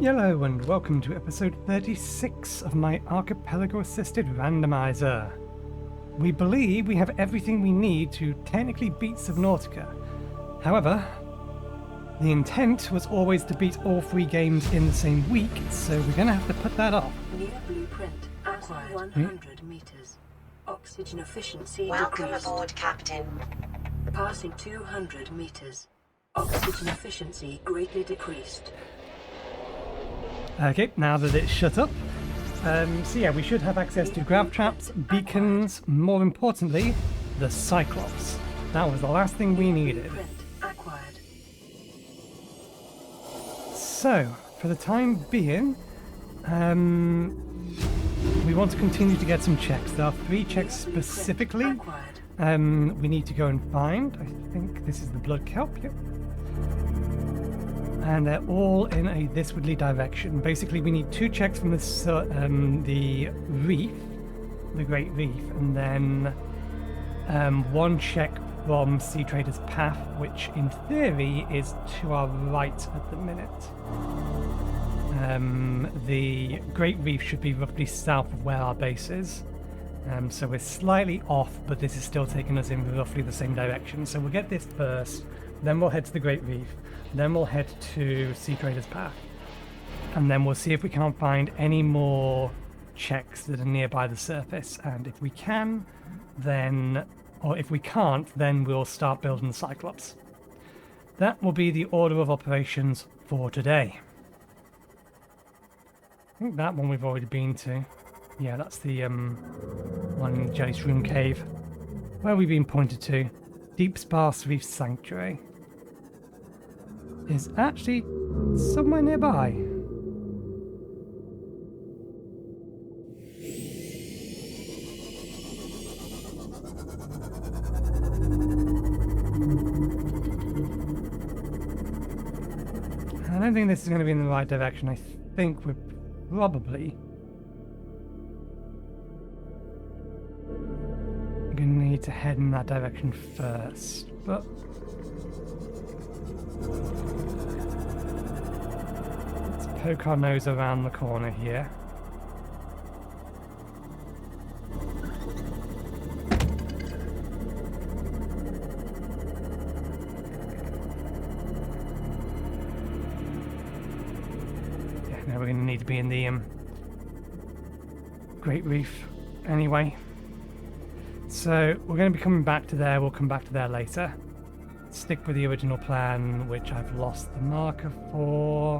Yello, and welcome to episode 36 of my Archipelago-assisted randomizer. We believe we have everything we need to technically beat Subnautica. However, the intent was always to beat all 3 games in the same week, so we're going to have to put that off. New blueprint acquired 100 meters. Oxygen efficiency Welcome decreased. aboard, Captain. Passing 200 meters. Oxygen efficiency greatly decreased. Okay, now that it's shut up. So yeah, we should have access to grav traps, beacons, more importantly, the Cyclops. That was the last thing we needed. Blueprint acquired. So, for the time being, we want to continue to get some checks. There are 3 checks specifically we need to go and find. I think this is the blood kelp, yep. And they're all in a thiswardly direction. Basically, we need 2 checks from the Reef, the Great Reef, and then 1 check from Sea Trader's Path, which in theory is to our right at the minute. The Great Reef should be roughly south of where our base is. So we're slightly off, but this is still taking us in roughly the same direction. So we'll get this first, then we'll head to the Great Reef, then we'll head to Sea Trader's Path, and then we'll see if we can't find any more checks that are nearby the surface. And if we can, then, or if we can't, then we'll start building the Cyclops. That will be the order of operations for today. I think that one we've already been to. Yeah, that's the one in the Jellyshroom Cave. Where have we been pointed to? Deep Sparse Reef Sanctuary is actually somewhere nearby. I don't think this is going to be in the right direction. I think we're probably going to need to head in that direction first, but let's poke our nose around the corner here. Yeah, now we're going to need to be in the Great Reef anyway. So we're going to be coming back to there. We'll come back to there later. Stick with the original plan, which I've lost the marker for.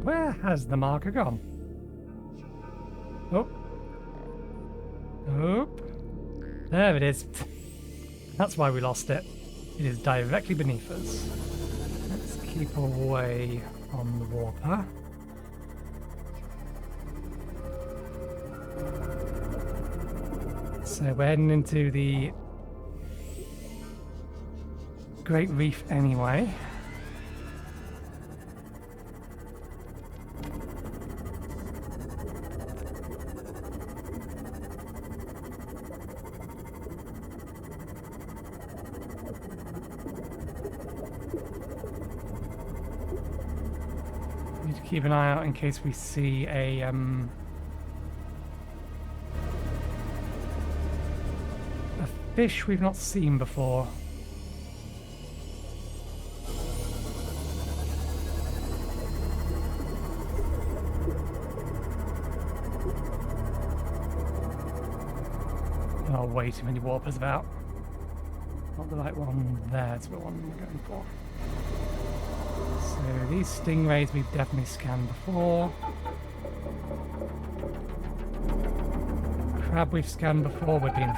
Where has the marker gone? Oh. Oh. There it is. That's why we lost it. It is directly beneath us. Let's keep away from the warper. So we're heading into the Great Reef anyway. Need to keep an eye out in case we see a fish we've not seen before. Oh, way too many warpers about. Not the right one there, it's the one we're going for. So these stingrays we've definitely scanned before. Crab we've scanned before, we're being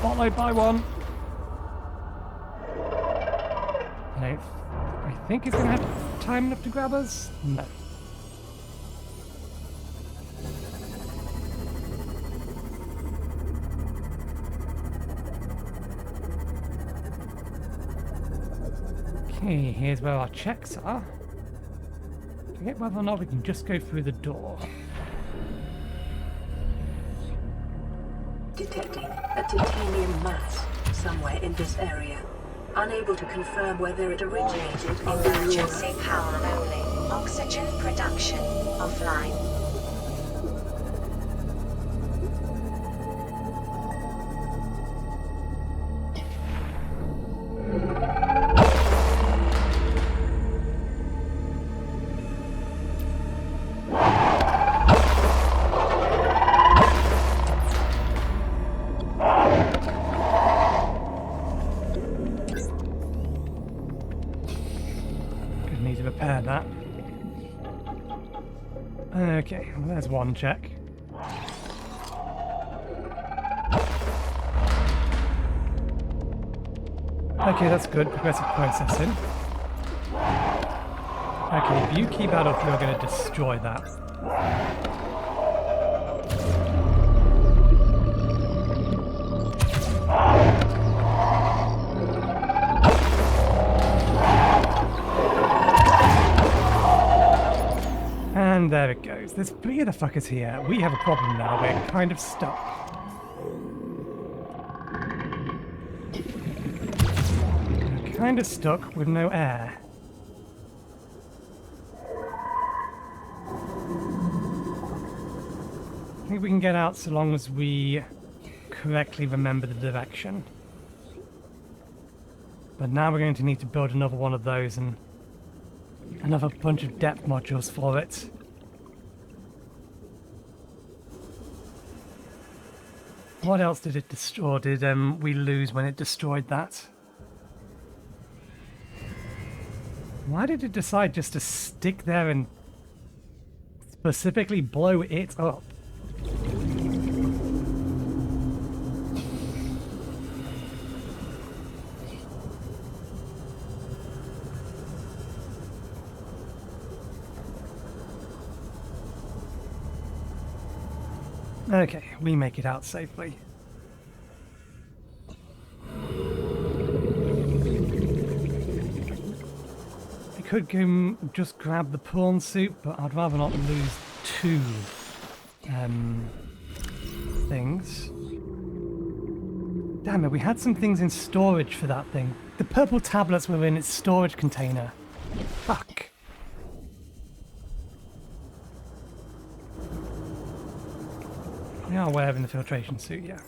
followed by one. I think it's going to have time enough to grab us. No. Okay, here's where our checks are. Forget whether or not we can just go through the door. Detecting a titanium mass somewhere in this area. Unable to confirm whether it originated in Emergency power only. Oxygen production offline. Need to repair that. Okay, well, there's one check. Okay, that's good. Progressive processing. Okay, if you keep that up, you're going to destroy that. And there it goes. There's three of the fuckers here. We have a problem now. We're kind of stuck. We're kind of stuck with no air. I think we can get out so long as we correctly remember the direction. But now we're going to need to build another one of those and another bunch of depth modules for it. What else did it destroy? Did we lose when it destroyed that? Why did it decide just to stick there and specifically blow it up? Okay, we make it out safely. I could just grab the prawn soup, but I'd rather not lose two things. Damn it, we had some things in storage for that thing. The purple tablets were in its storage container. Fuck. We are wearing the filtration suit, yeah.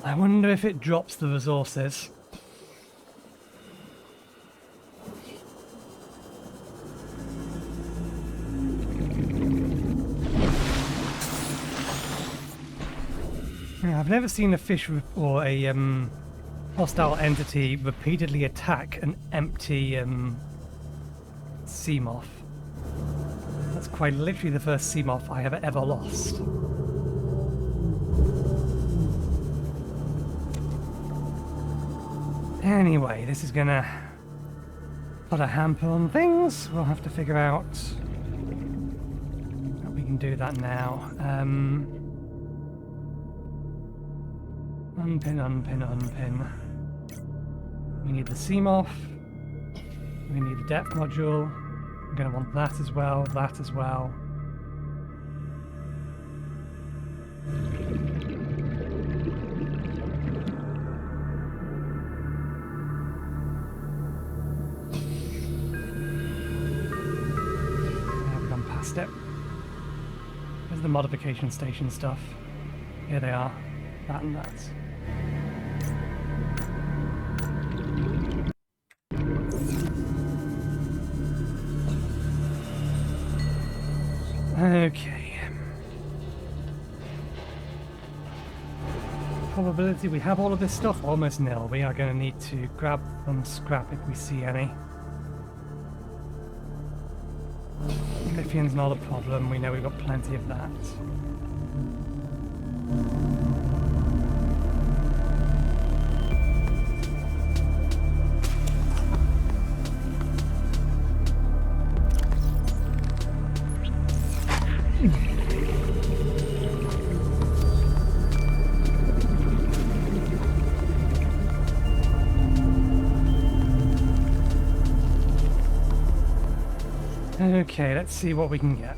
I wonder if it drops the resources. Yeah, I've never seen a fish or a hostile entity repeatedly attack an empty Seamoth. That's quite literally the first Seamoth I have ever lost. Anyway, this is gonna put a hamper on things. We'll have to figure out how we can do that now. Unpin, unpin, unpin. We need the Seamoth. We need the depth module. I'm going to want that as well, that as well. I've gone past it. Where's the modification station stuff? Here they are. That and that. Okay. Probability we have all of this stuff almost nil. We are going to need to grab some scrap if we see any. Lithium's not a problem. We know we've got plenty of that. Okay, let's see what we can get.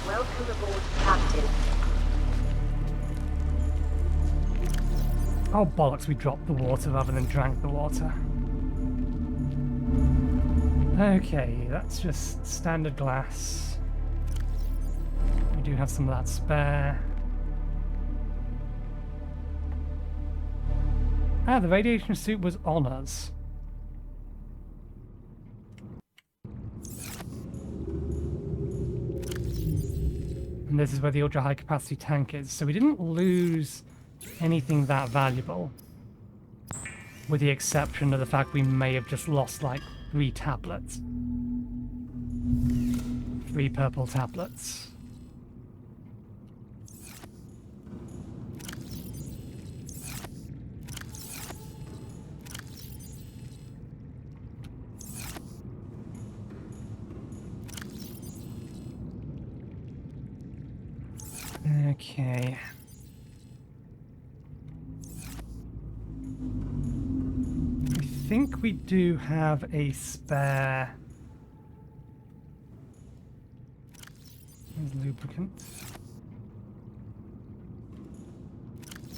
Welcome aboard, Captain. Oh bollocks, we dropped the water rather than drank the water. Okay, that's just standard glass. We do have some of that spare. Ah, the radiation suit was on us. And this is where the ultra high capacity tank is. So we didn't lose anything that valuable, with the exception of the fact we may have just lost like 3 tablets. 3 purple tablets. Okay. I think we do have a spare. There's lubricant.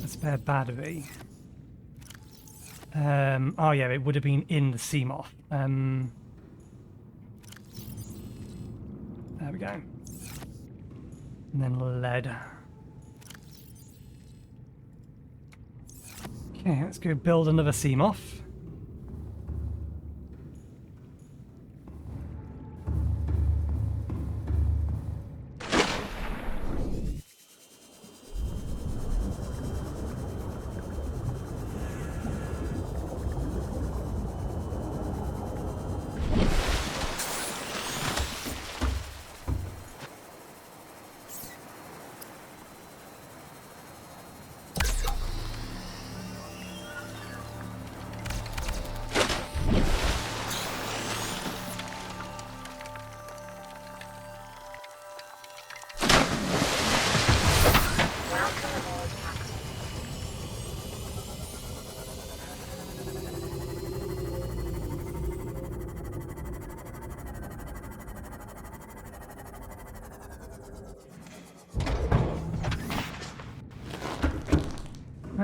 A spare battery. Oh yeah, it would have been in the Seamoth. There we go. And then lead. Okay, let's go build another Seamoth.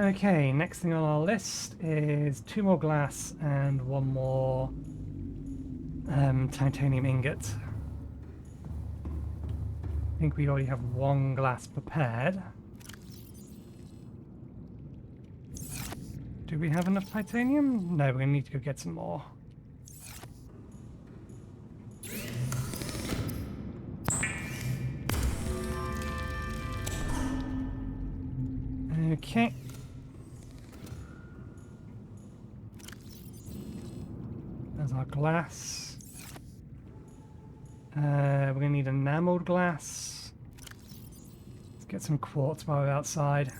Okay, next thing on our list is 2 more glass and 1 more titanium ingot. I think we already have 1 glass prepared. Do we have enough titanium? No, we're going to need to go get some more. Okay. There's our glass. We're going to need enameled glass. Let's get some quartz while we're outside.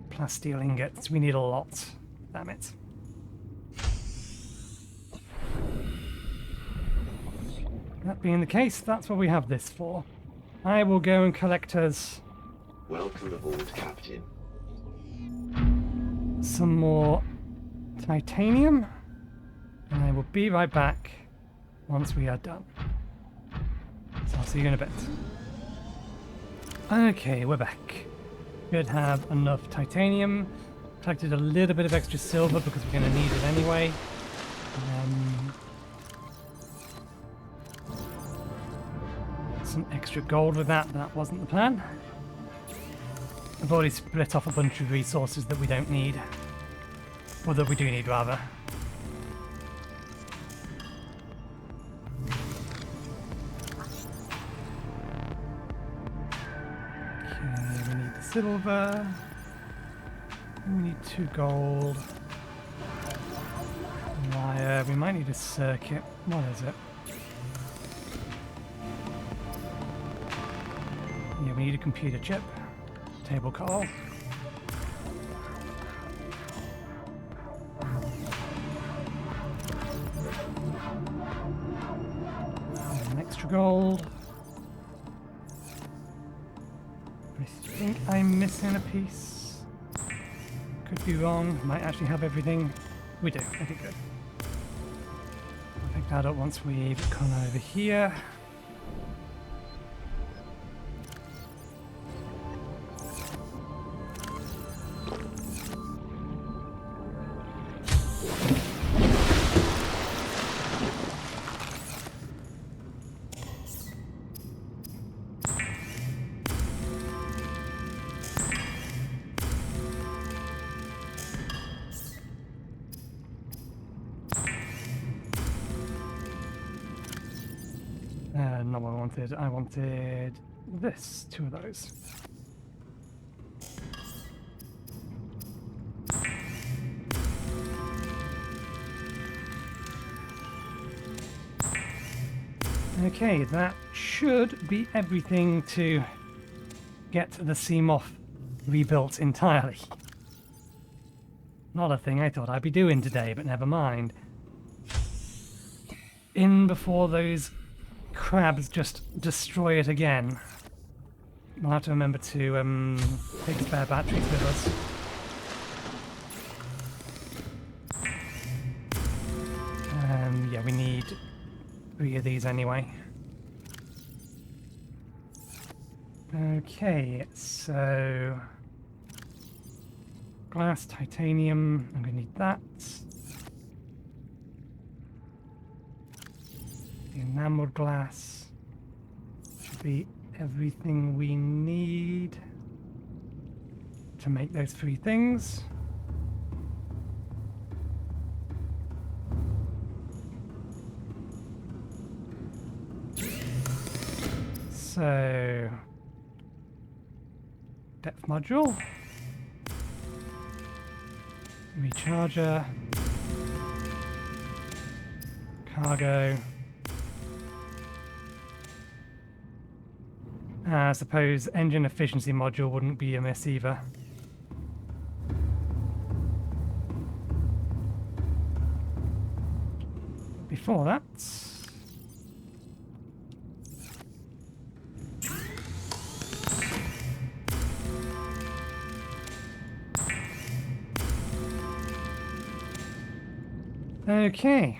Plasteel ingots. We need a lot. Damn it. That being the case, that's what we have this for. I will go and collect us. Welcome aboard, Captain. Some more titanium, and I will be right back once we are done. So I'll see you in a bit. Okay, we're back. Should have enough titanium. Collected a little bit of extra silver because we're going to need it anyway. Some extra gold with that, but that wasn't the plan. I've already split off a bunch of resources that we don't need. Or that we do need, rather. Okay, we need the silver. We need 2 gold. Wire. We might need a circuit. What is it? Yeah, we need a computer chip. Table coral. An extra gold. I think I'm missing a piece. Could be wrong. Might actually have everything. We do. Okay, good. I'll pick that up once we've come over here. Not what I wanted. I wanted this. 2 of those. Okay, that should be everything to get the Seamoth rebuilt entirely. Not a thing I thought I'd be doing today, but never mind. In before those crabs just destroy it again. We'll have to remember to take spare batteries with us. Yeah, we need 3 of these anyway. Okay, so glass, titanium, I'm going to need that. The enameled glass should be everything we need to make those 3 things. So, depth module, recharger, cargo. I suppose engine efficiency module wouldn't be amiss either. Before that, okay.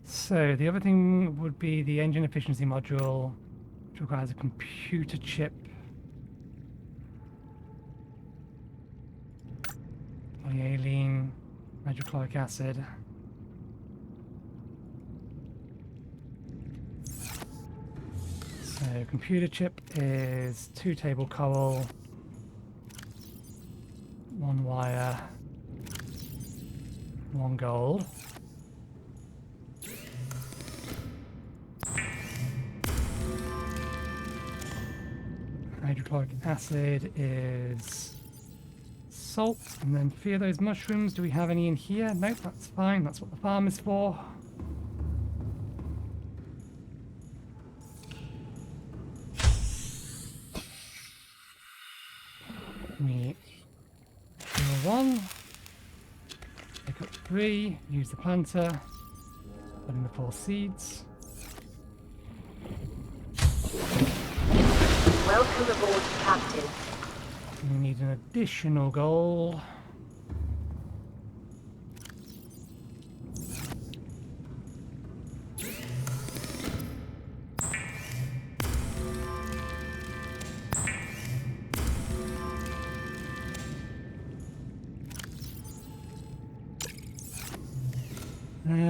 So the other thing would be the engine efficiency module, which requires a computer chip. Polyalene, hydrochloric acid. So computer chip is 2 table coral, 1 wire, 1 gold. Hydrochloric acid is salt, and then 3 of those mushrooms. Do we have any in here? Nope, that's fine. That's what the farm is for. We fill 1, pick up 3, use the planter, put in the 4 seeds. Welcome aboard, Captain. We need an additional goal.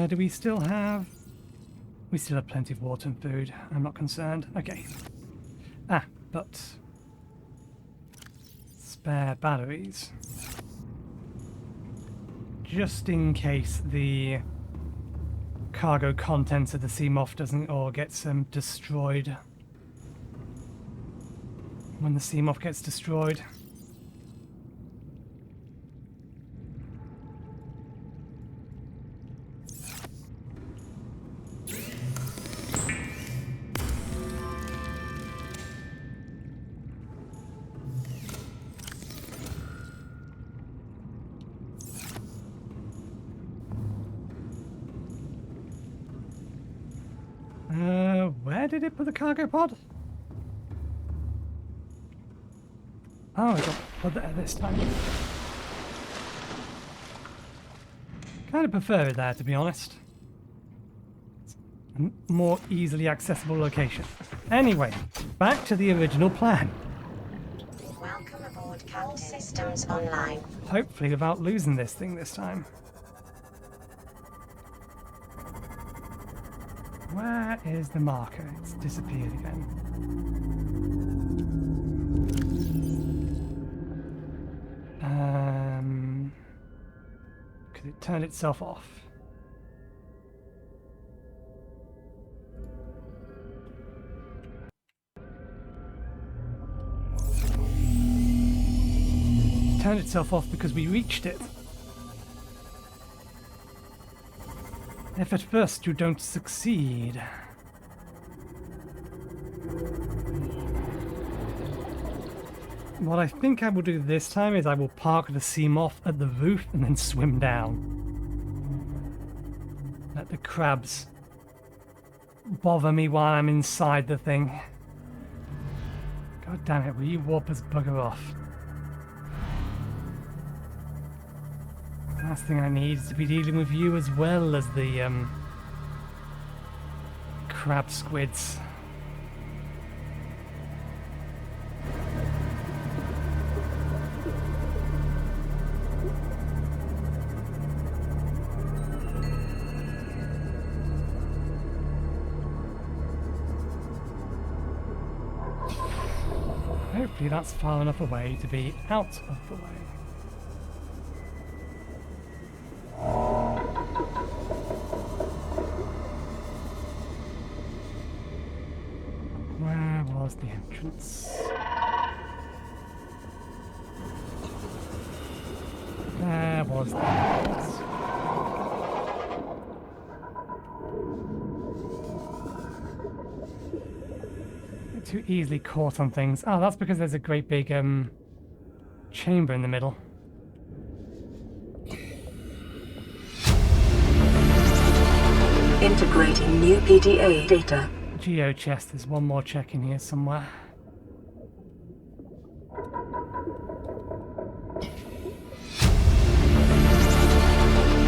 Do we still have... We still have plenty of water and food. I'm not concerned. Okay. But spare batteries. Just in case the cargo contents of the Seamoth doesn't or gets destroyed. When the Seamoth gets destroyed. Where did it put the cargo pod? Oh, it got put there this time. Kind of prefer it there, to be honest. It's a more easily accessible location. Anyway, back to the original plan. Welcome aboard, Captain. All systems online. Hopefully without losing this thing this time. Where is the marker? It's disappeared again. Because it turned itself off. turned itself off because we reached it. If at first you don't succeed. What I think I will do this time is I will park the Seamoth at the roof and then swim down. Let the crabs bother me while I'm inside the thing. God damn it, will you warpers bugger off? Last thing I need is to be dealing with you as well as the crab squids. Hopefully that's far enough away to be out of the way. Where was the entrance? There was the entrance. Too easily caught on things. Oh, that's because there's a great big chamber in the middle. Integrating new PDA data. Geo chest, there's one more check in here somewhere.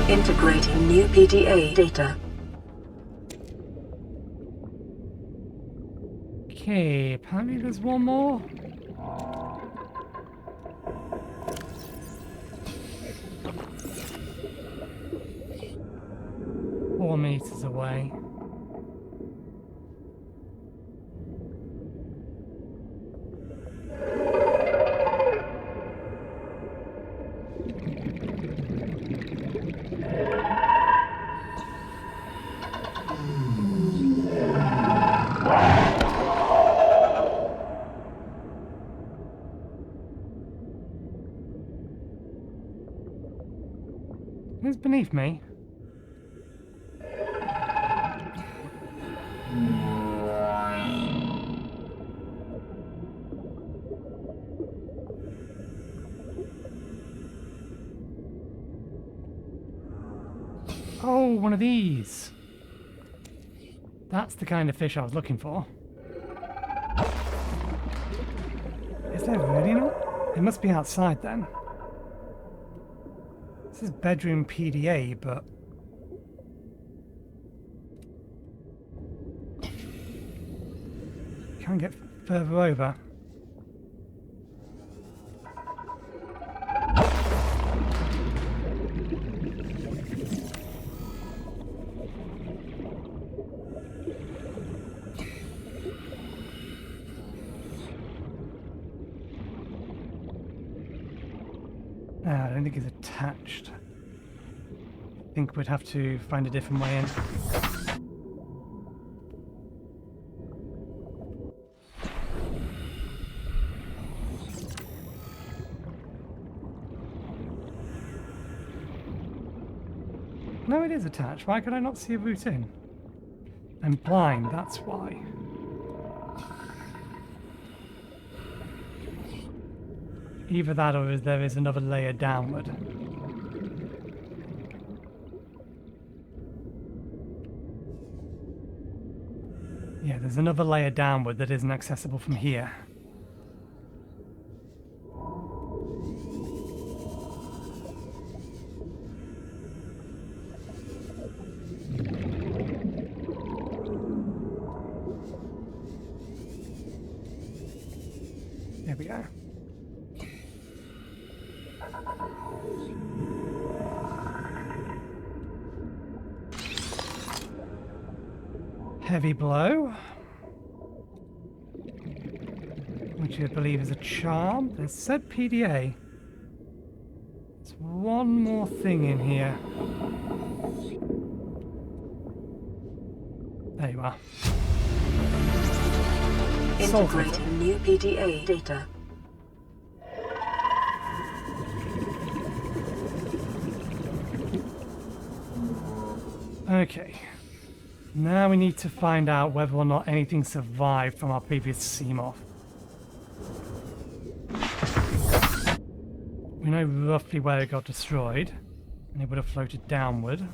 Integrating new PDA data. Okay, apparently there's one more. Four meters away. Who's beneath me? Oh, one of these. That's the kind of fish I was looking for. Is there really not? It must be outside then. This is bedroom PDA, but can't get further over. I don't think it's attached. I think we'd have to find a different way in. No, it is attached. Why could I not see a route in? I'm blind, that's why. Either that or there is another layer downward. Yeah, there's another layer downward that isn't accessible from here. There we go. Heavy blow, which I believe is a charm. There's said PDA. There's one more thing in here. There you are. Integrating new PDA data. Okay. Now we need to find out whether or not anything survived from our previous Seamoth. We know roughly where it got destroyed, and it would have floated downward.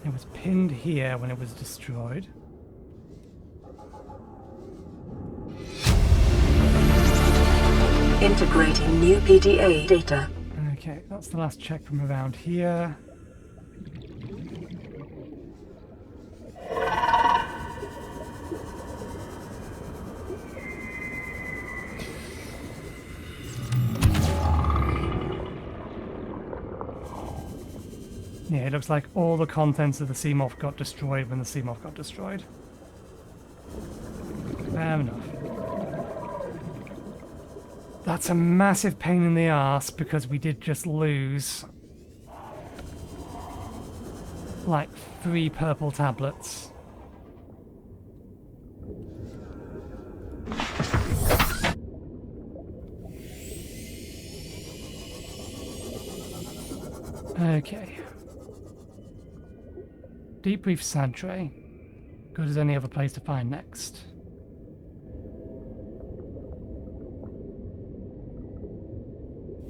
It was pinned here when it was destroyed. Integrating new PDA data. Okay, that's the last check from around here. Yeah, it looks like all the contents of the Seamoth got destroyed when the Seamoth got destroyed. Fair enough. That's a massive pain in the ass because we did just lose like 3 purple tablets. Okay. Deep Reef Sand Tray. Good as any other place to find next.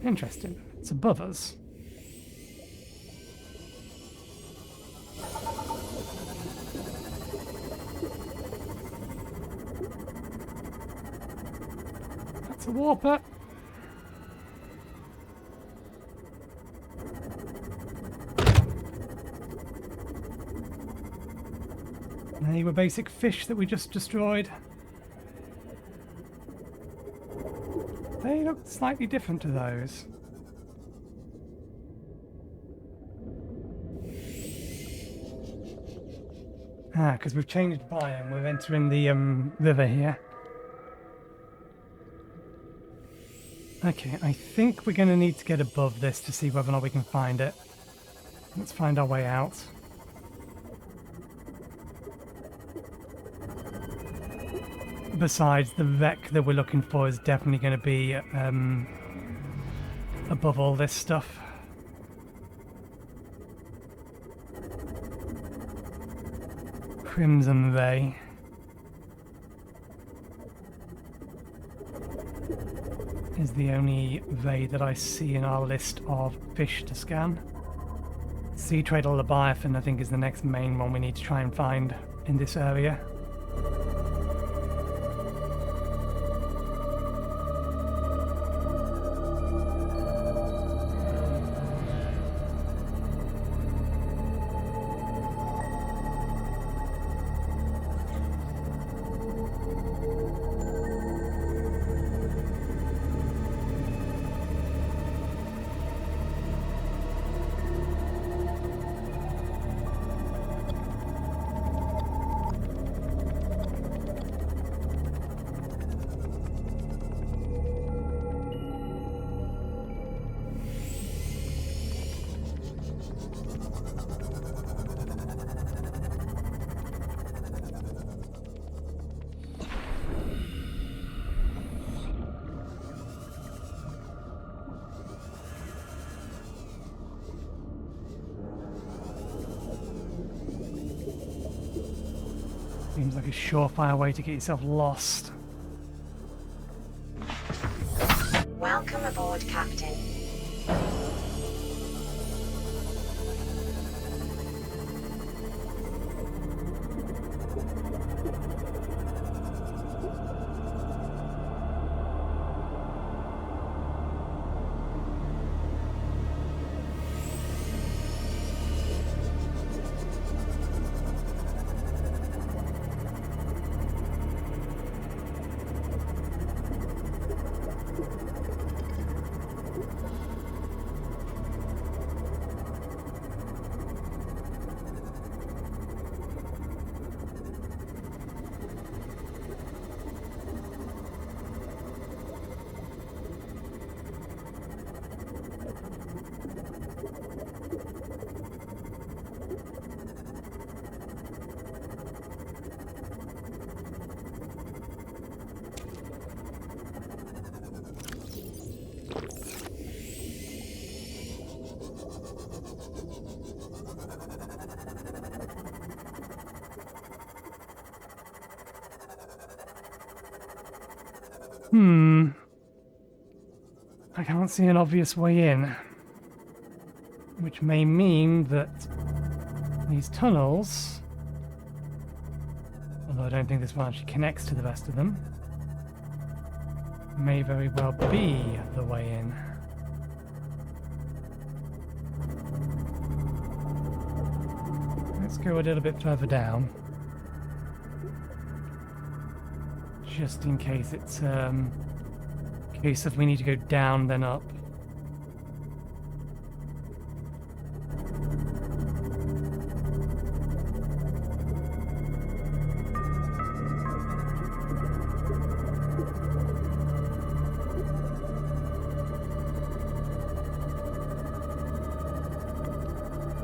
Interesting. It's above us. That's a warper. They were basic fish that we just destroyed. They look slightly different to those. Ah, because we've changed biome. We're entering the river here. Okay, I think we're going to need to get above this to see whether or not we can find it. Let's find our way out. Besides, the wreck that we're looking for is definitely going to be above all this stuff. Crimson Ray. Is the only ray that I see in our list of fish to scan. Treader Leviathan, I think, is the next main one we need to try and find in this area. Seems like a surefire way to get yourself lost. Welcome aboard, Captain. I can't see an obvious way in. Which may mean that these tunnels, although I don't think this one actually connects to the rest of them, may very well be the way in. Let's go a little bit further down. Just in case it's a case of we need to go down then up.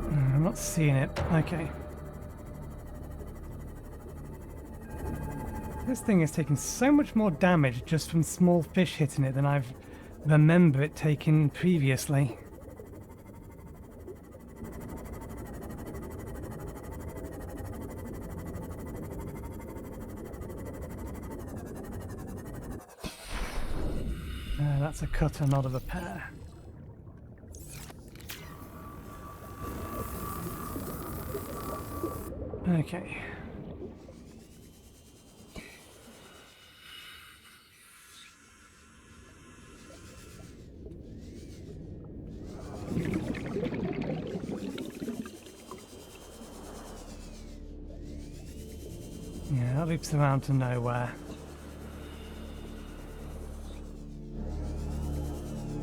I'm not seeing it. Okay. This thing is taking so much more damage just from small fish hitting it than I remember it taking previously. That's a cutter, not a repair. Okay. Yeah, that loops around to nowhere.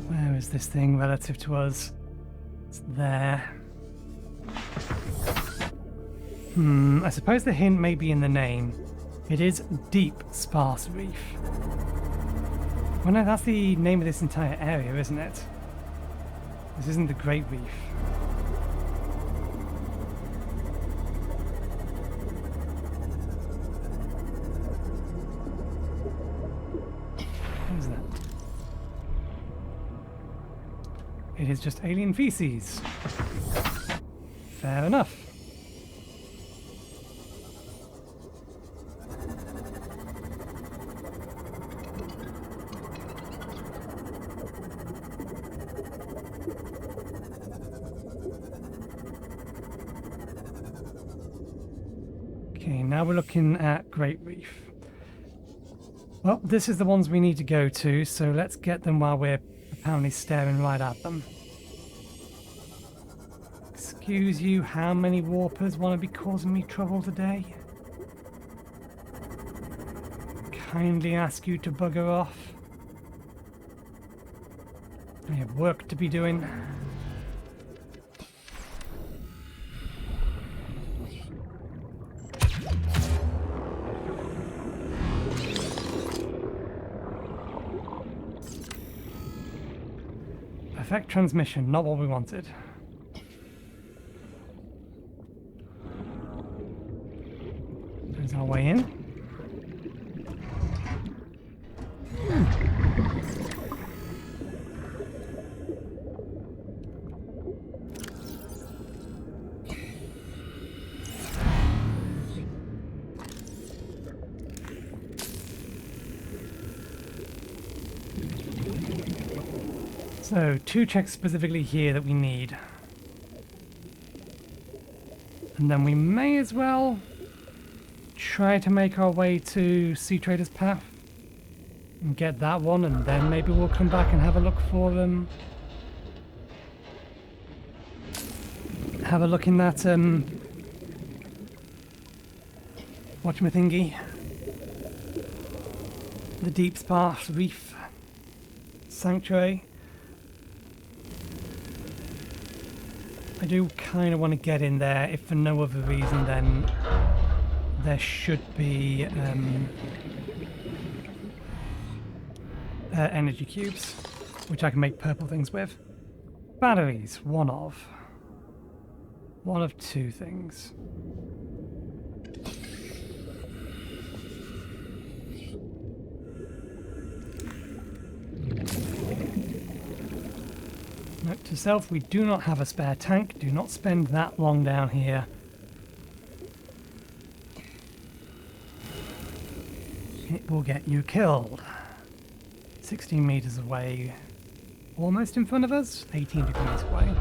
Where is this thing relative to us? It's there. I suppose the hint may be in the name. It is Deep Sparse Reef. Well, no, that's the name of this entire area, isn't it? This isn't the Great Reef. What is that? It is just alien feces. Fair enough. Okay, now we're looking at Great Reef. Well, this is the ones we need to go to, so let's get them while we're apparently staring right at them. Excuse you, how many warpers want to be causing me trouble today? Kindly ask you to bugger off. I have work to be doing. Perfect transmission, not what we wanted. There's our way in. So, 2 checks specifically here that we need. And then we may as well try to make our way to Sea Trader's Path and get that one, and then maybe we'll come back and have a look for them. Have a look in that whatchamathingy, the Deep Sparse Reef Sanctuary. I do kind of want to get in there, if for no other reason then there should be energy cubes, which I can make purple things with. Batteries, one of 2 things. Note to self, we do not have a spare tank. Do not spend that long down here. It will get you killed. 16 meters away. Almost in front of us, 18 degrees away.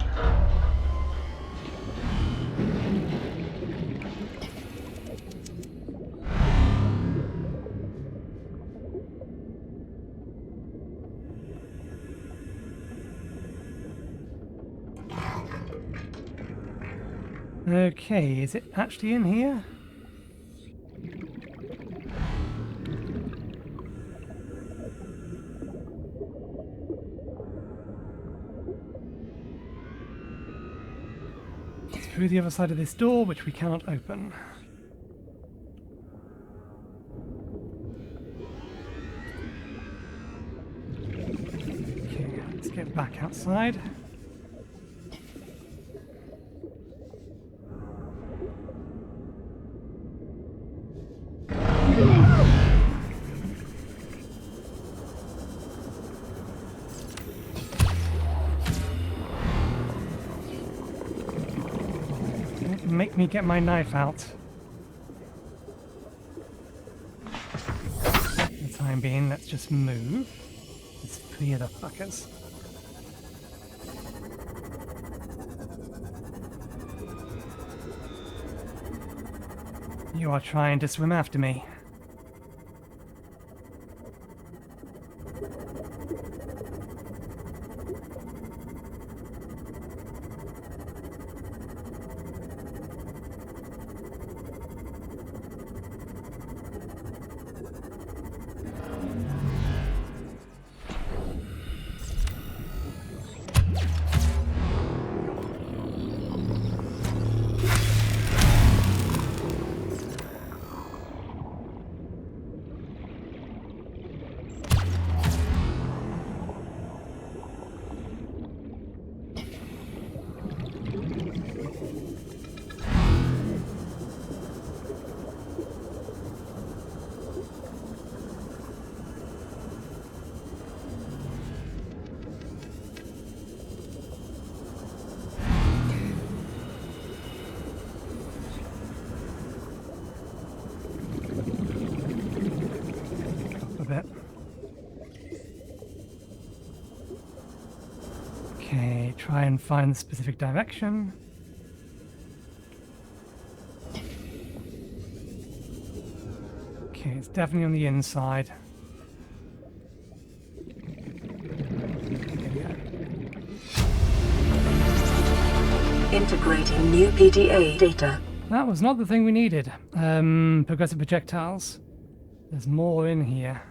Okay, is it actually in here? It's through the other side of this door, which we cannot open. Okay, let's get back outside. Make me get my knife out. For the time being, let's just move. Let's clear the fuckers. You are trying to swim after me. Okay, try and find the specific direction. Okay, it's definitely on the inside. Integrating new PDA data. That was not the thing we needed. Progressive projectiles. There's more in here.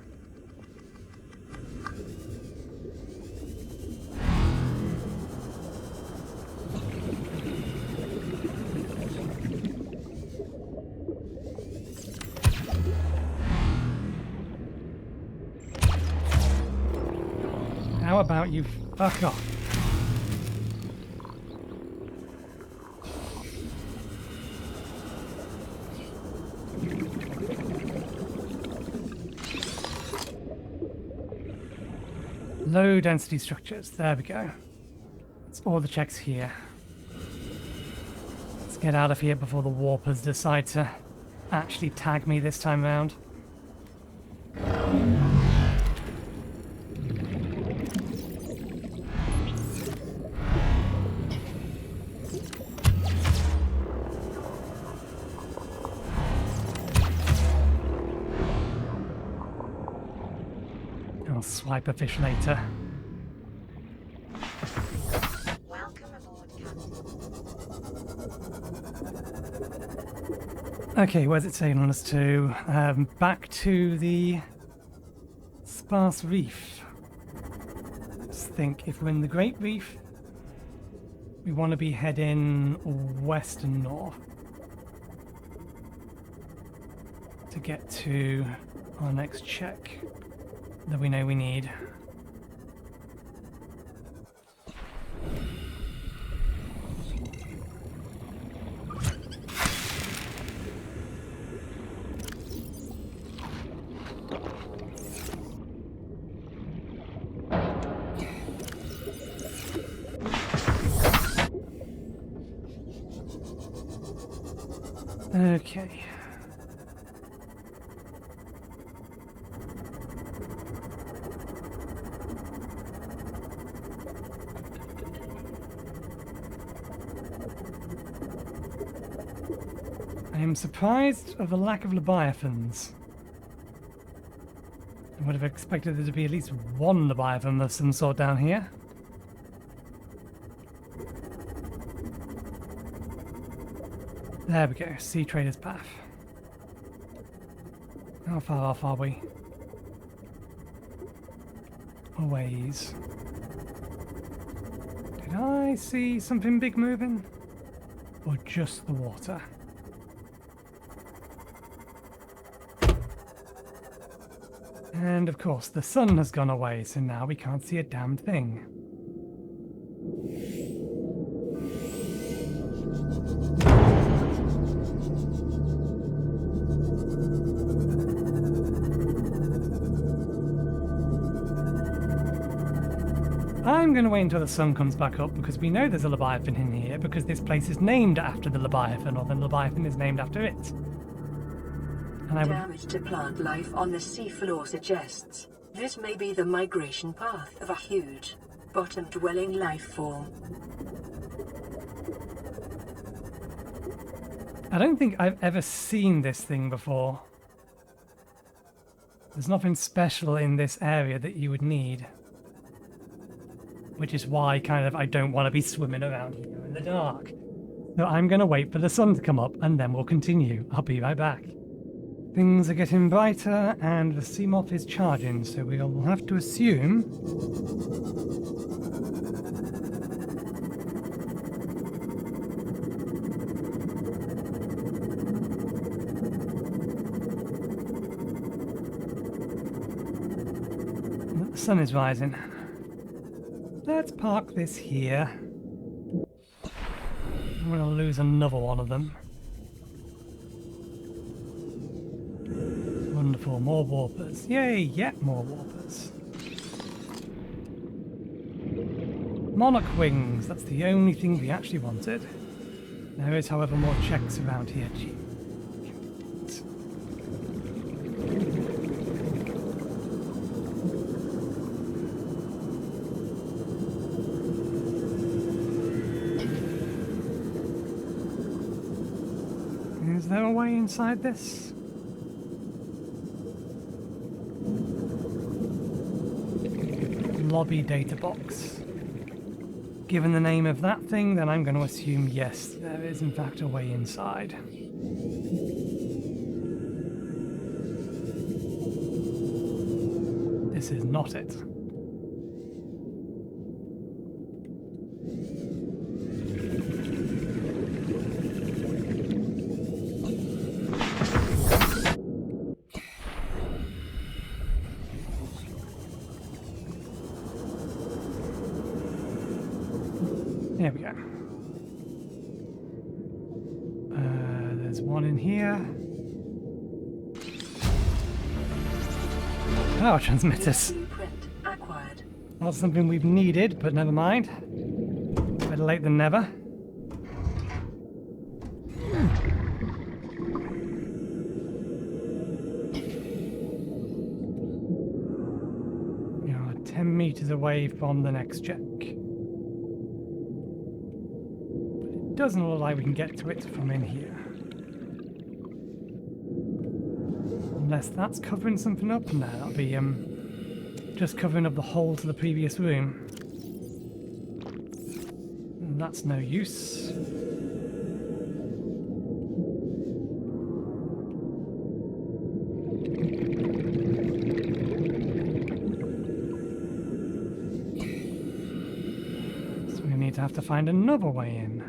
How about you fuck off? Low density structures, there we go. That's all the checks here. Let's get out of here before the warpers decide to actually tag me this time around. I'll swipe a fish later. Welcome aboard, Captain. Okay, where's it taking us to? Back to the sparse reef. Just think, if we're in the Great Reef, we want to be heading west and north to get to our next check that we know we need. Okay. I am surprised of the lack of Leviathans. I would have expected there to be at least one Leviathan of some sort down here. There we go, Sea Trader's Path. How far off are we? A ways. Did I see something big moving? Or just the water? And of course, the sun has gone away, so now we can't see a damn thing. I'm going to wait until the sun comes back up because we know there's a Leviathan in here because this place is named after the Leviathan, or the Leviathan is named after it. And I would... Damage to plant life on the seafloor suggests this may be the migration path of a huge, bottom-dwelling life form. I don't think I've ever seen this thing before. There's nothing special in this area that you would need. Which is why kind of I don't want to be swimming around here in the dark. So I'm going to wait for the sun to come up and then we'll continue. I'll be right back. Things are getting brighter and the Seamoth is charging, so we'll have to assume that the sun is rising. Let's park this here. I'm going to lose another one of them. Wonderful, more warpers. Yay, yet more warpers. Monarch wings, that's the only thing we actually wanted. There is, however, more checks around here. Gee. Is there a way inside this? Lobby data box. Given the name of that thing, then I'm going to assume yes, there is in fact a way inside. This is not it. There we go. There's one in here. Power transmitters. Blueprint acquired. Not something we've needed, but never mind. Better late than never. We are 10 meters away from the next check. Doesn't look like we can get to it from in here. Unless that's covering something up. No, that'll be just covering up the hole to the previous room. And that's no use. So we need to have to find another way in.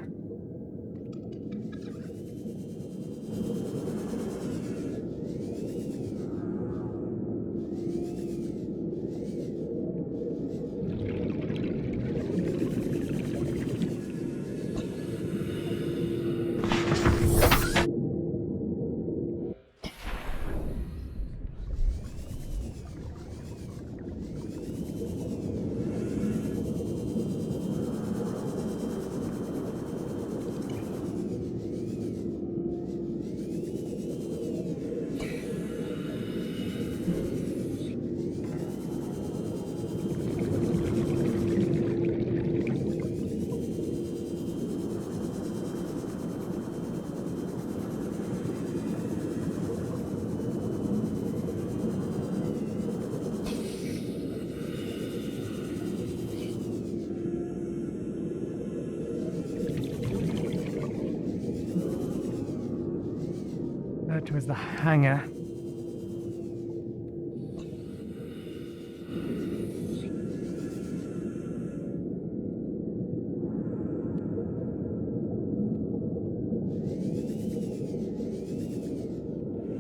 referred to as the hangar.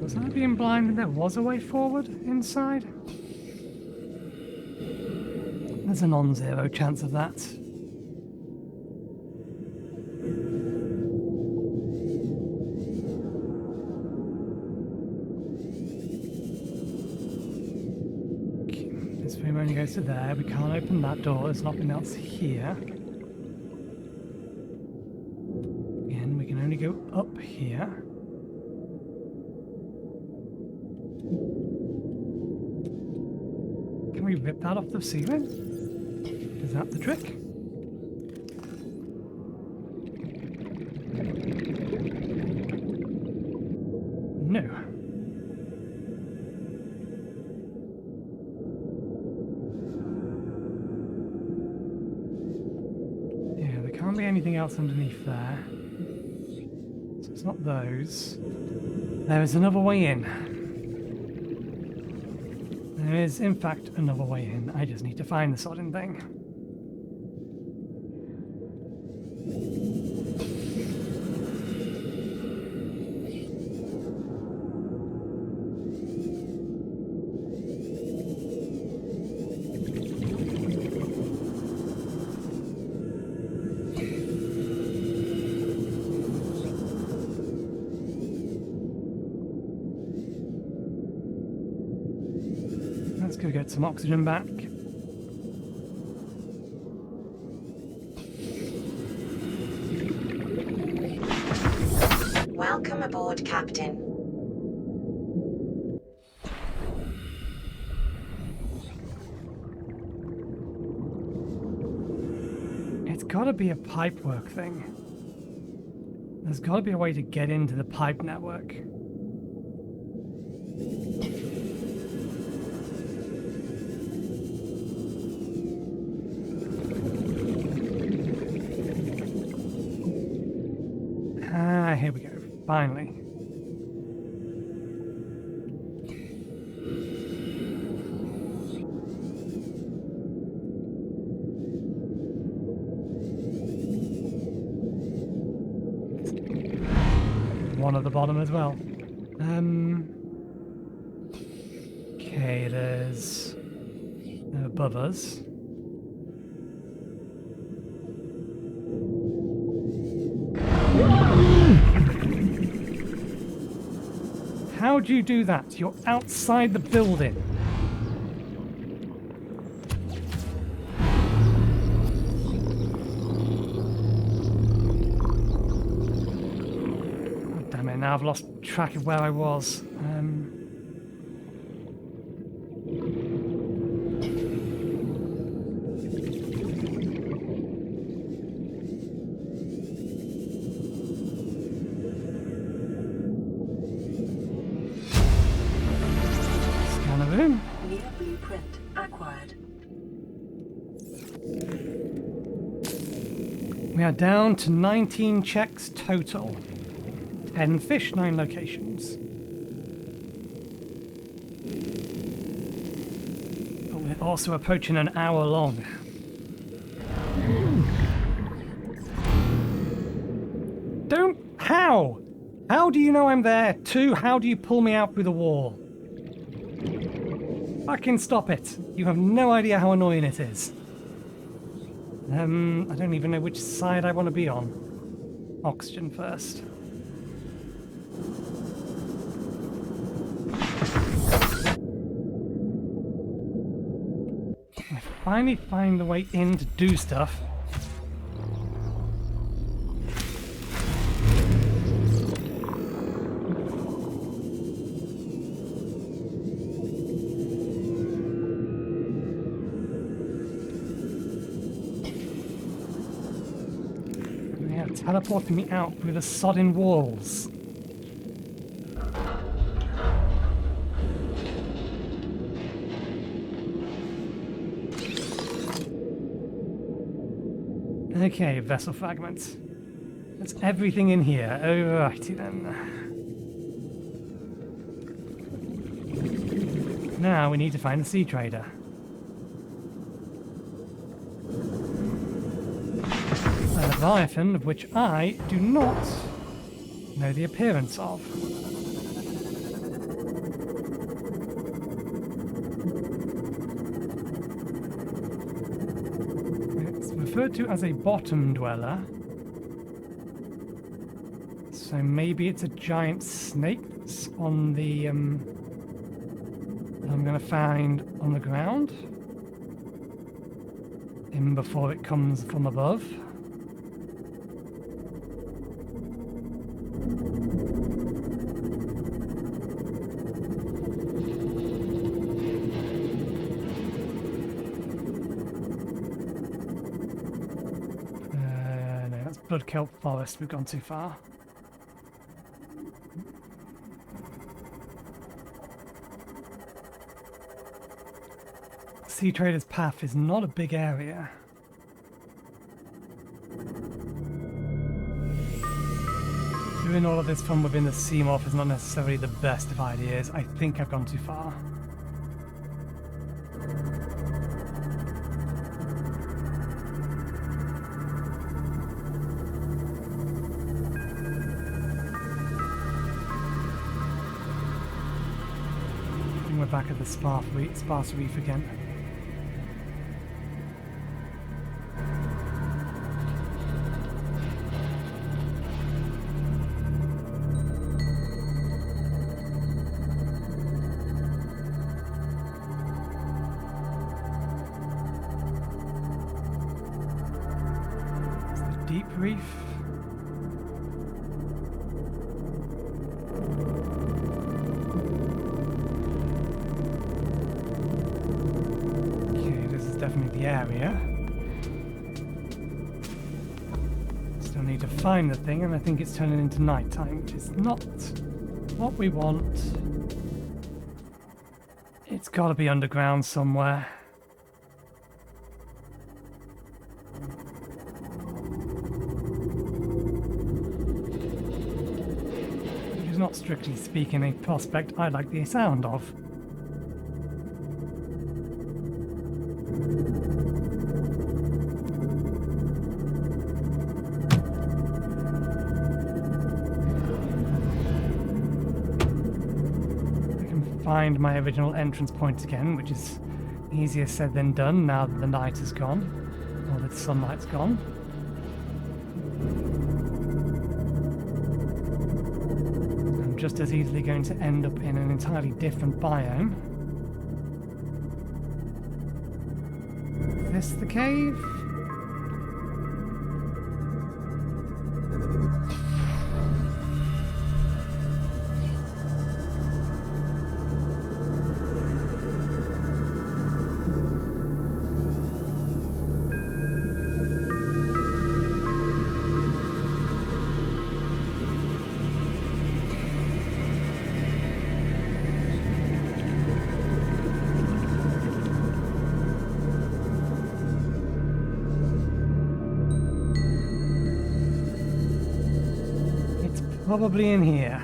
Was I being blind that there was a way forward inside? There's a non-zero chance of that. This room only goes to there. We can't open that door. There's nothing else here. Again, we can only go up here. Can we rip that off the ceiling? Is that the trick? No. Yeah, there can't be anything else underneath there. So it's not those. There is another way in. There is, in fact, another way in. I just need to find the sodding thing. Let's go get some oxygen back. Welcome aboard, Captain. It's gotta be a pipework thing. There's gotta be a way to get into the pipe network. Ah, here we go. Finally. One at the bottom as well. Okay, there's above us. How'd you do that? You're outside the building. Oh, damn it, now I've lost track of where I was. New blueprint acquired. We are down to 19 checks total. 10 fish, 9 locations. But we're also approaching an hour long. Don't... How? How do you know I'm there? 2, how do you pull me out through the wall? Fucking stop it. You have no idea how annoying it is. I don't even know which side I want to be on. Oxygen first. I finally find the way in to do stuff. Teleporting me out through the sodding walls. Okay, vessel fragments. That's everything in here. Alrighty then. Now we need to find the Sea Trader. A Leviathan of which I do not know the appearance of. It's referred to as a bottom dweller. So maybe it's a giant snake that's on the I'm going to find on the ground in before it comes from above. No, that's Blood Kelp Forest. We've gone too far. Sea Trader's Path is not a big area. Doing all of this from within the Seamoth is not necessarily the best of ideas. I think I've gone too far. I think we're back at the Sparse Reef again. Deep Reef. Okay, this is definitely the area. Still need to find the thing, and I think it's turning into nighttime, which is not what we want. It's got to be underground somewhere. Not strictly speaking a prospect I like the sound of. I can find my original entrance point again, which is easier said than done now that the night is gone, or that the sunlight's gone. Just as easily going to end up in an entirely different biome. Is this the cave? Probably in here.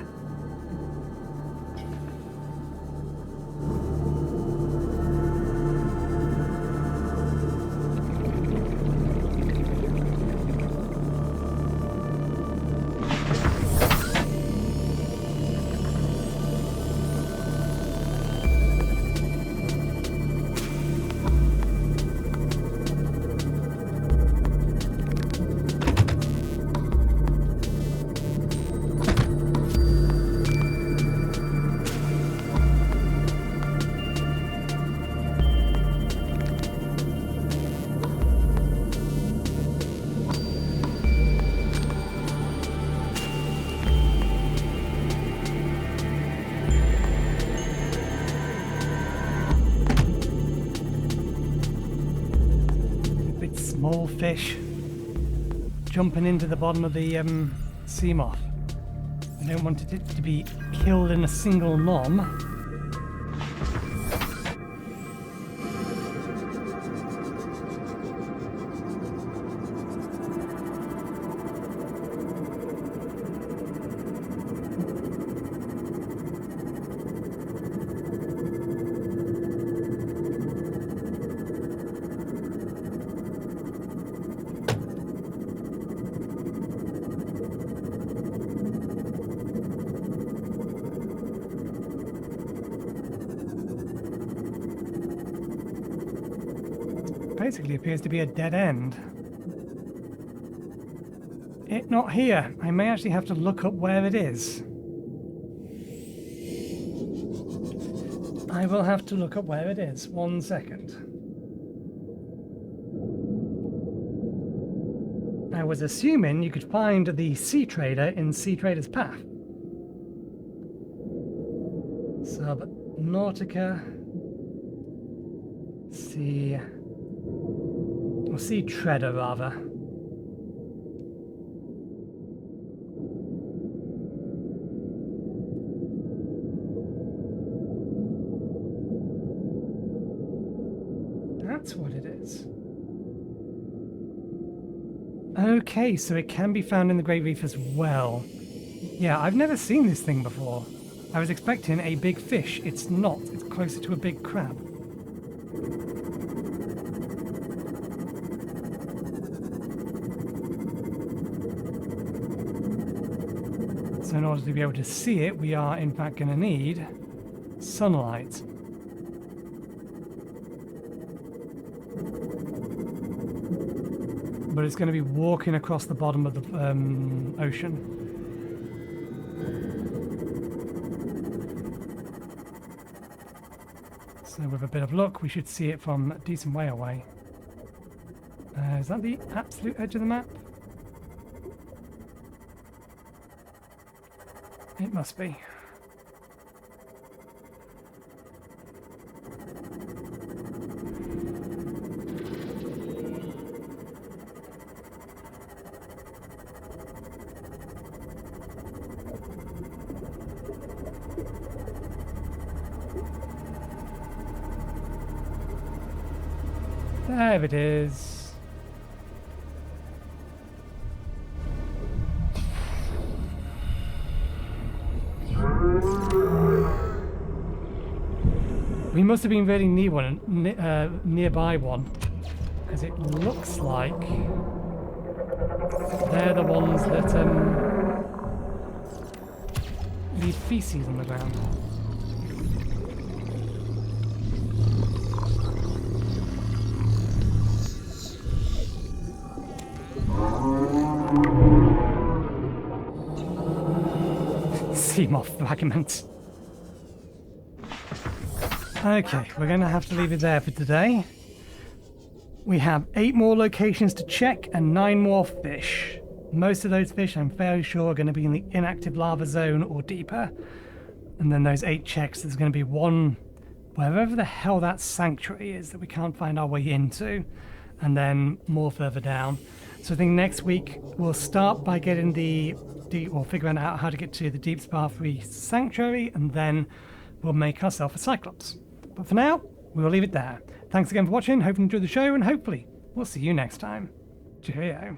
Small fish jumping into the bottom of the Seamoth. I don't want it to be killed in a single nom. basically appears to be a dead end. It not here. I may actually have to look up where it is. I will have to look up where it is. 1 second. I was assuming you could find the Sea Trader in Sea Trader's path. Subnautica. Sea Treader, rather. That's what it is. Okay, so it can be found in the Great Reef as well. Yeah, I've never seen this thing before. I was expecting a big fish. It's not. It's closer to a big crab. So in order to be able to see it, we are in fact going to need sunlight. But it's going to be walking across the bottom of the ocean. So with a bit of luck, we should see it from a decent way away. Is that the absolute edge of the map? It must be. There it is. We must have been really near one, nearby one, because it looks like they're the ones that leave feces on the ground. Seamoth fragments. Okay, we're going to have to leave it there for today. We have 8 more locations to check and 9 more fish. Most of those fish, I'm fairly sure, are going to be in the inactive lava zone or deeper. And then those 8 checks, there's going to be one wherever the hell that sanctuary is that we can't find our way into. And then more further down. So I think next week we'll start by getting figuring out how to get to the Deep Spa Free Sanctuary, and then we'll make ourselves a Cyclops. But for now, we'll leave it there. Thanks again for watching, hope you enjoyed the show, and hopefully we'll see you next time. Cheerio.